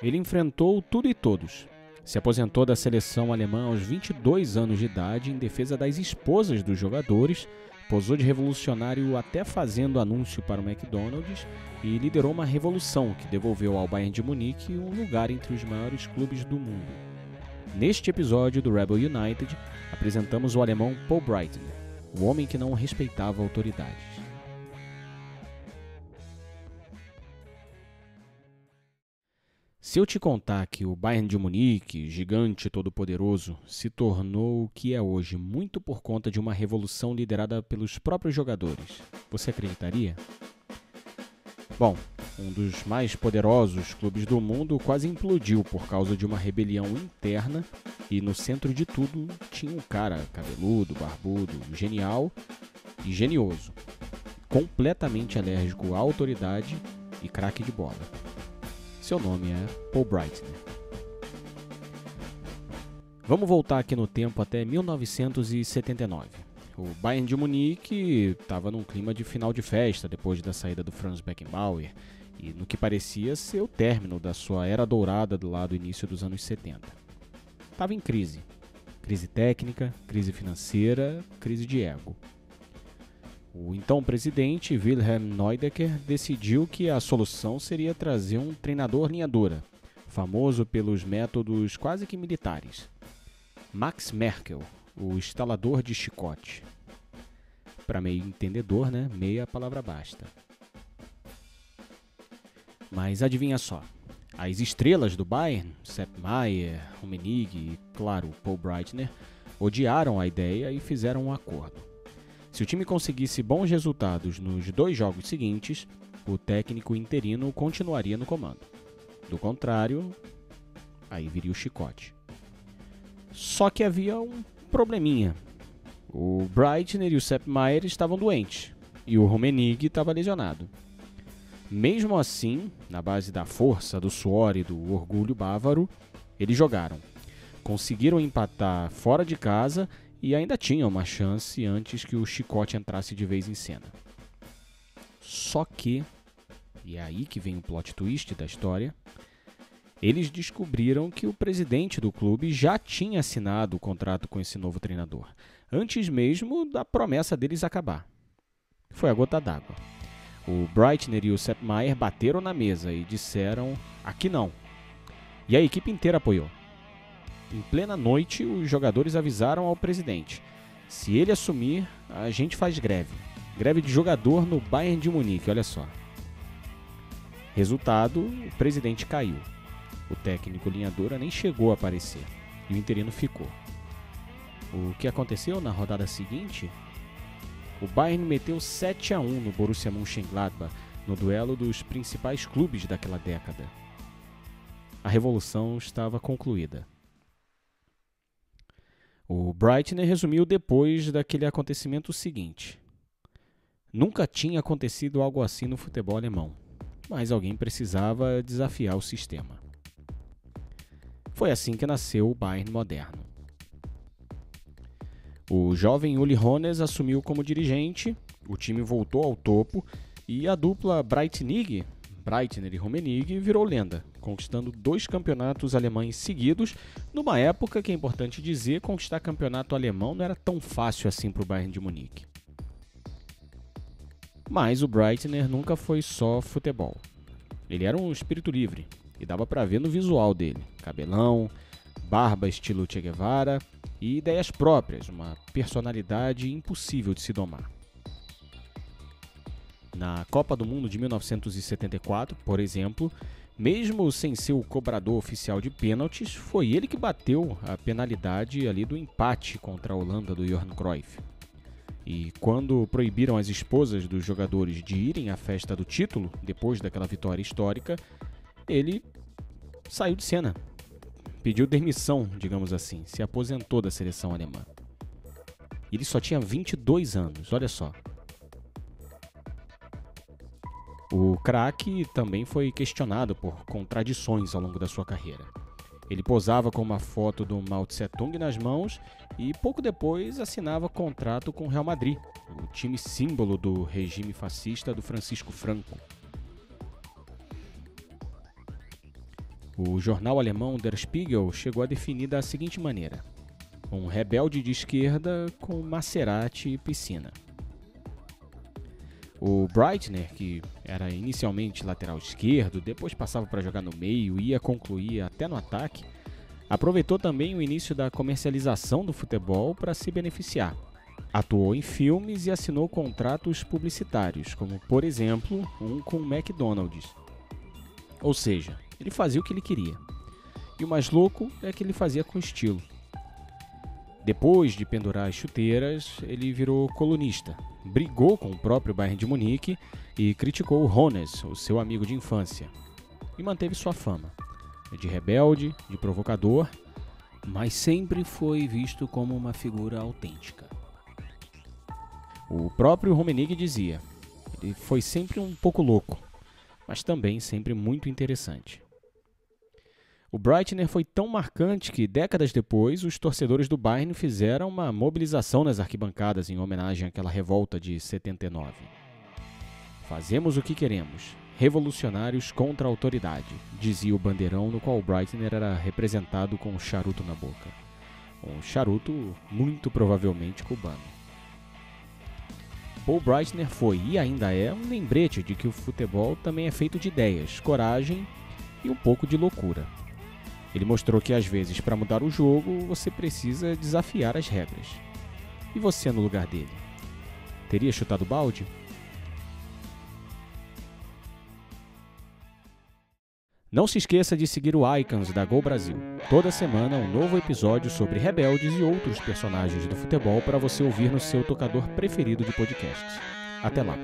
Ele enfrentou tudo e todos. Se aposentou da seleção alemã aos 22 anos de idade em defesa das esposas dos jogadores, posou de revolucionário até fazendo anúncio para o McDonald's e liderou uma revolução que devolveu ao Bayern de Munique um lugar entre os maiores clubes do mundo. Neste episódio do Rebel United, apresentamos o alemão Paul Breitner, o homem que não respeitava autoridades. Se eu te contar que o Bayern de Munique, gigante todo-poderoso, se tornou o que é hoje muito por conta de uma revolução liderada pelos próprios jogadores, você acreditaria? Bom, um dos mais poderosos clubes do mundo quase implodiu por causa de uma rebelião interna e no centro de tudo tinha um cara cabeludo, barbudo, genial e genioso, completamente alérgico à autoridade e craque de bola. Seu nome é Paul Breitner. Vamos voltar aqui no tempo até 1979. O Bayern de Munique estava num clima de final de festa depois da saída do Franz Beckenbauer e no que parecia ser o término da sua era dourada do lado do início dos anos 70. Estava em crise. Crise técnica, crise financeira, crise de ego. O então presidente Wilhelm Neudecker decidiu que a solução seria trazer um treinador linha dura, famoso pelos métodos quase que militares. Max Merkel, o instalador de chicote. Para meio entendedor, né? Meia palavra basta. Mas adivinha só, as estrelas do Bayern, Sepp Maier, Rummenigge e, claro, Paul Breitner, odiaram a ideia e fizeram um acordo. Se o time conseguisse bons resultados nos 2 jogos seguintes, o técnico interino continuaria no comando. Do contrário, aí viria o chicote. Só que havia um probleminha. O Breitner e o Sepp Maier estavam doentes, e o Rummenigge estava lesionado. Mesmo assim, na base da força, do suor e do orgulho bávaro, eles jogaram. Conseguiram empatar fora de casa e ainda tinha uma chance antes que o chicote entrasse de vez em cena. Só que, e é aí que vem o plot twist da história, eles descobriram que o presidente do clube já tinha assinado o contrato com esse novo treinador, antes mesmo da promessa deles acabar. Foi a gota d'água. O Breitner e o Sepp Maier bateram na mesa e disseram, aqui não. E a equipe inteira apoiou. Em plena noite, os jogadores avisaram ao presidente: se ele assumir, a gente faz greve. Greve de jogador no Bayern de Munique, olha só. Resultado, o presidente caiu. O técnico linha dura nem chegou a aparecer e o interino ficou. O que aconteceu na rodada seguinte? O Bayern meteu 7-1 no Borussia Mönchengladbach, no duelo dos principais clubes daquela década. A revolução estava concluída. O Breitner resumiu depois daquele acontecimento o seguinte: nunca tinha acontecido algo assim no futebol alemão, mas alguém precisava desafiar o sistema. Foi assim que nasceu o Bayern moderno. O jovem Uli Hoeneß assumiu como dirigente, o time voltou ao topo e a dupla Breitner e Rummenigge virou lenda, conquistando 2 campeonatos alemães seguidos, numa época que é importante dizer, conquistar campeonato alemão não era tão fácil assim para o Bayern de Munique. Mas o Breitner nunca foi só futebol. Ele era um espírito livre, e dava para ver no visual dele, cabelão, barba estilo Che Guevara e ideias próprias, uma personalidade impossível de se domar. Na Copa do Mundo de 1974, por exemplo, mesmo sem ser o cobrador oficial de pênaltis, foi ele que bateu a penalidade ali do empate contra a Holanda do Johan Cruyff. E quando proibiram as esposas dos jogadores de irem à festa do título, depois daquela vitória histórica, ele saiu de cena. Pediu demissão, digamos assim, se aposentou da seleção alemã. Ele só tinha 22 anos, olha só. O craque também foi questionado por contradições ao longo da sua carreira. Ele posava com uma foto do Mao Tse-tung nas mãos e pouco depois assinava contrato com o Real Madrid, o time símbolo do regime fascista do Francisco Franco. O jornal alemão Der Spiegel chegou a definir da seguinte maneira: um rebelde de esquerda com Maserati e piscina. O Breitner, que era inicialmente lateral esquerdo, depois passava para jogar no meio e ia concluir até no ataque, aproveitou também o início da comercialização do futebol para se beneficiar. Atuou em filmes e assinou contratos publicitários, como, por exemplo, um com o McDonald's. Ou seja, ele fazia o que ele queria. E o mais louco é que ele fazia com estilo. Depois de pendurar as chuteiras, ele virou colunista, brigou com o próprio Bayern de Munique e criticou o Hoeneß, o seu amigo de infância, e manteve sua fama de rebelde, de provocador, mas sempre foi visto como uma figura autêntica. O próprio Rummenigge dizia: ele foi sempre um pouco louco, mas também sempre muito interessante. O Breitner foi tão marcante que, décadas depois, os torcedores do Bayern fizeram uma mobilização nas arquibancadas em homenagem àquela revolta de 79. Fazemos o que queremos, revolucionários contra a autoridade, dizia o bandeirão no qual o Breitner era representado com um charuto na boca. Um charuto muito provavelmente cubano. Paul Breitner foi e ainda é um lembrete de que o futebol também é feito de ideias, coragem e um pouco de loucura. Ele mostrou que, às vezes, para mudar o jogo, você precisa desafiar as regras. E você, no lugar dele? Teria chutado o balde? Não se esqueça de seguir o Icons da Gol Brasil. Toda semana, um novo episódio sobre rebeldes e outros personagens do futebol para você ouvir no seu tocador preferido de podcasts. Até lá!